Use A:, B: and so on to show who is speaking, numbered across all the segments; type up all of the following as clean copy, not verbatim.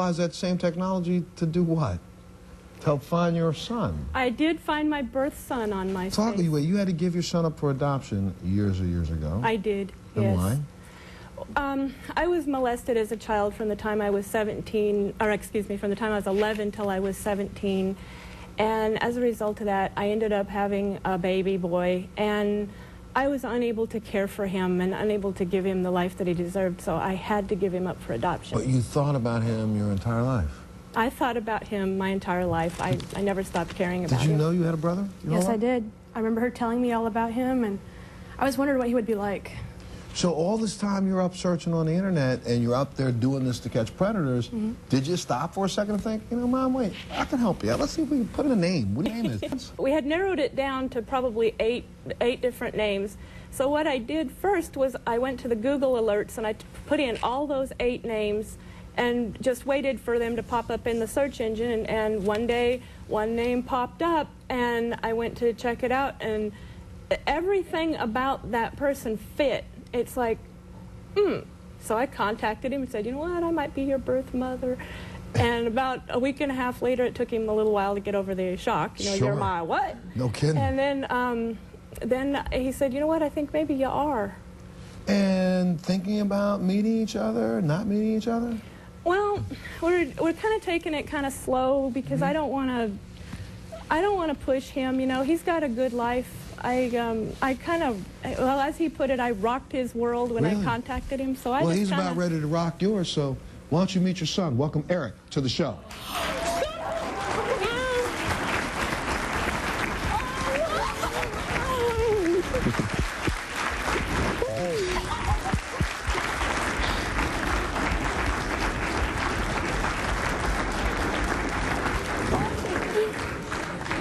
A: Utilize that same technology to do what? To help find your son.
B: I did find my birth son on MySpace.
A: Talk to you. You had to give your son up for adoption years ago.
B: I did,
A: and
B: yes.
A: Why?
B: I was molested as a child from the time I was 17, or excuse me, from the time I was 11 till I was 17. And as a result of that, I ended up having a baby boy, and I was unable to care for him and unable to give him the life that he deserved, so I had to give him up for adoption.
A: But you thought about him your entire life?
B: I thought about him my entire life. I never stopped caring about him.
A: Did you know you had a brother?
B: Yes, I did. I remember her telling me all about him, and I was wondering what he would be like.
A: So all this time you're up searching on the internet and you're up there doing this to catch predators, did you stop for a second and think, you know, Mom, wait, I can help you. Let's see if we can put in a name. What your name is?
B: We had narrowed it down to probably eight different names. So what I did first was I went to the Google alerts and I put in all those 8 names and just waited for them to pop up in the search engine, and one day one name popped up and I went to check it out, and everything about that person fit. It's like, So I contacted him and said, you know what, I might be your birth mother. And about a week and a half later, it took him a little while to get over the shock. You know, you're my what?
A: No kidding.
B: And then he said, you know what, I think maybe you are.
A: And thinking about meeting each other, not meeting each other?
B: Well, we're kind of taking it kind of slow because I don't want to push him. You know, he's got a good life. I kind of, well, as he put it, I rocked his world when I contacted him. So I
A: well,
B: just
A: he's about ready to rock yours. So why don't you meet your son? Welcome Eric to the show.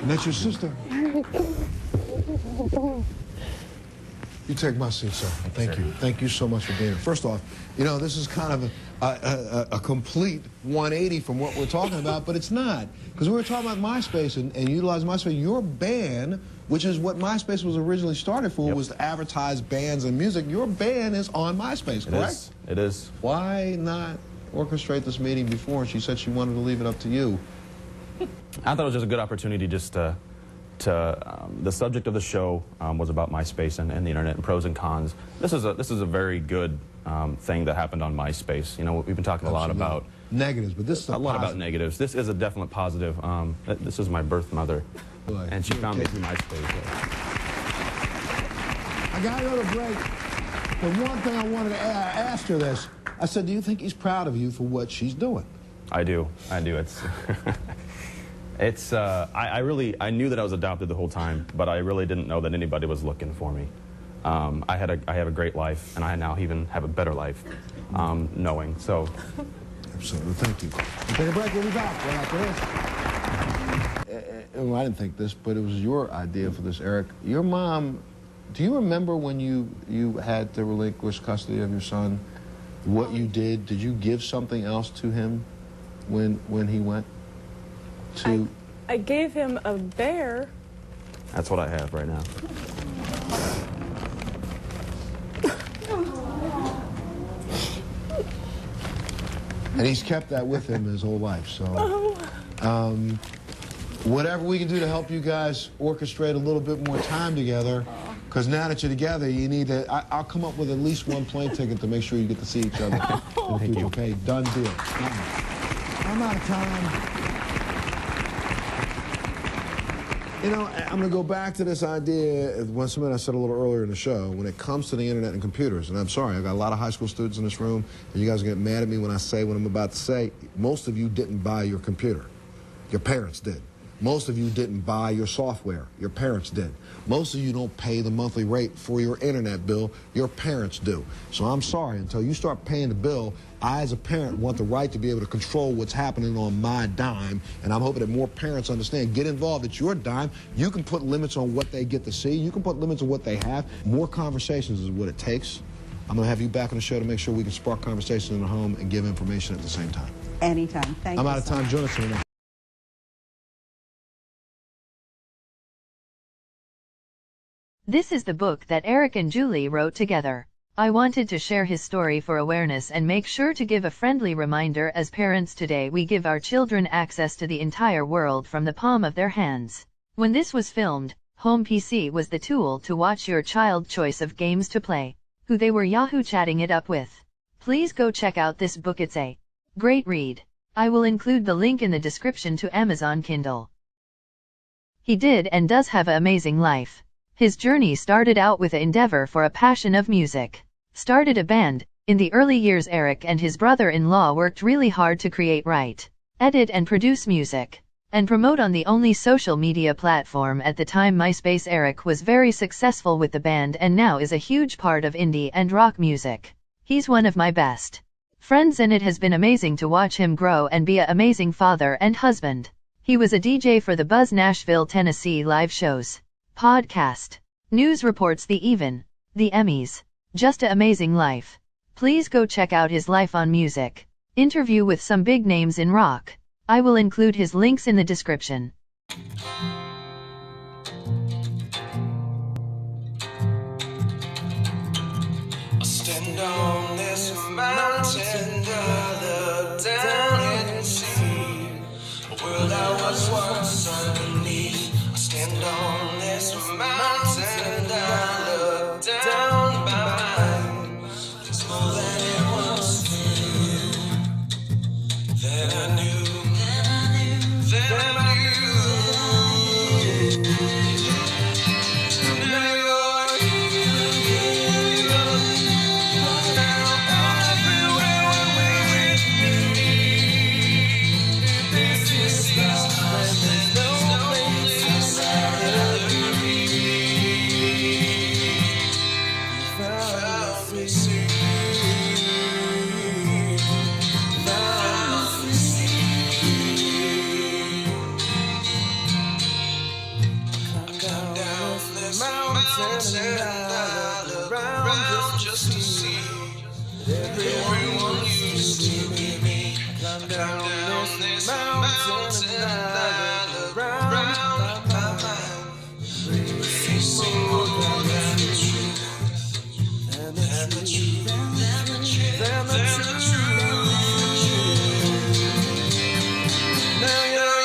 A: And that's your sister. You take my seat, sir. Thank you. Thank you so much for being here. First off, you know, this is kind of a complete 180 from what we're talking about, but it's not. Because we were talking about MySpace and utilizing MySpace. Your band, which is what MySpace was originally started for, was to advertise bands and music. Your band is on MySpace, correct?
C: It is.
A: Why not orchestrate this meeting before? And she said she wanted to leave it up to you.
C: I thought it was just a good opportunity just to the subject of the show was about MySpace and the internet and pros and cons. This is a very good thing that happened on MySpace. You know, we've been talking a lot about
A: negatives, but this is
C: a lot about negatives. This is a definite positive. This is my birth mother, and she found me through MySpace.
A: I got another break. But one thing I wanted to ask, I asked her this. I said, do you think he's proud of you for what she's doing?
C: I do. It's it's I knew that I was adopted the whole time, but I really didn't know that anybody was looking for me. I have a great life, and I now even have a better life, knowing. So
A: absolutely. Thank you. We'll take a break. We'll be back right after this. Well, I didn't think this, but it was your idea for this, Eric. Your mom, do you remember when you had to relinquish custody of your son, what you did? Did you give something else to him when he went to...
B: I gave him a bear.
C: That's what I have right now.
A: And he's kept that with him his whole life, so... whatever we can do to help you guys orchestrate a little bit more time together, because now that you're together, you need to... I'll come up with at least one plane ticket to make sure you get to see each other.
C: Thank you.
A: Okay, done deal. I'm out of time. You know, I'm going to go back to this idea, something I said a little earlier in the show, when it comes to the internet and computers, and I'm sorry, I've got a lot of high school students in this room, and you guys get mad at me when I say what I'm about to say. Most of you didn't buy your computer. Your parents did. Most of you didn't buy your software. Your parents did. Most of you don't pay the monthly rate for your internet bill. Your parents do. So I'm sorry, until you start paying the bill, I as a parent want the right to be able to control what's happening on my dime, and I'm hoping that more parents understand. Get involved. It's your dime. You can put limits on what they get to see. You can put limits on what they have. More conversations is what it takes. I'm going to have you back on the show to make sure we can spark conversations in the home and give information at the same time.
D: Anytime. Thank you.
A: I'm out of time. Join us in the next.
E: This is the book that Eric and Julie wrote together.
D: I wanted to share his story for awareness and make sure to give a friendly reminder. As parents today, we give our children access to the entire world from the palm of their hands. When this was filmed, home PC was the tool to watch your child's choice of games to play, who they were Yahoo chatting it up with. Please go check out this book, it's a great read. I will include the link in the description to Amazon Kindle. He did and does have an amazing life. His journey started out with an endeavor for a passion of music. Started a band. In the early years, Eric and his brother-in-law worked really hard to create, write, edit and produce music, and promote on the only social media platform at the time, MySpace. Eric was very successful with the band and now is a huge part of indie and rock music. He's one of my best friends and it has been amazing to watch him grow and be an amazing father and husband. He was a DJ for the Buzz Nashville, Tennessee live shows, podcast, news reports, the Emmys. Just an amazing life. Please go check out his life on music. Interview with some big names in rock. I will include his links in the description.
E: Stand on this mountain, look down and see a world I was once underneath. I stand on this mountain, look down by mine. There's more than it was for you that I knew, that I knew. Now you're and I look around just to see everyone used to be me. Come down this mountain and I look around my mind, facing more than the truth, and the truth, and the truth. Now you're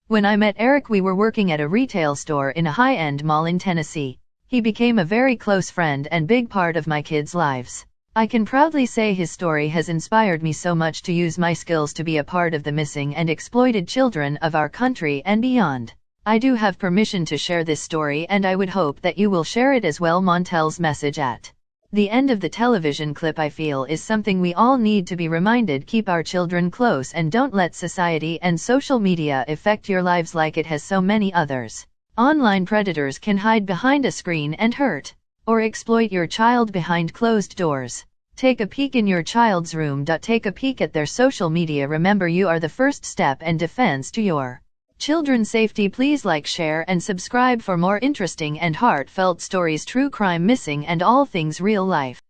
D: When I met Eric, we were working at a retail store in a high-end mall in Tennessee. He became a very close friend and big part of my kids' lives. I can proudly say his story has inspired me so much to use my skills to be a part of the missing and exploited children of our country and beyond. I do have permission to share this story, and I would hope that you will share it as well. Montel's message at the end of the television clip, I feel, is something we all need to be reminded. Keep our children close and don't let society and social media affect your lives like it has so many others. Online predators can hide behind a screen and hurt or exploit your child behind closed doors. Take a peek in your child's room. Take a peek at their social media. Remember, you are the first step and defense to your children's safety. Please like, share, and subscribe for more interesting and heartfelt stories, true crime, missing, and all things real life.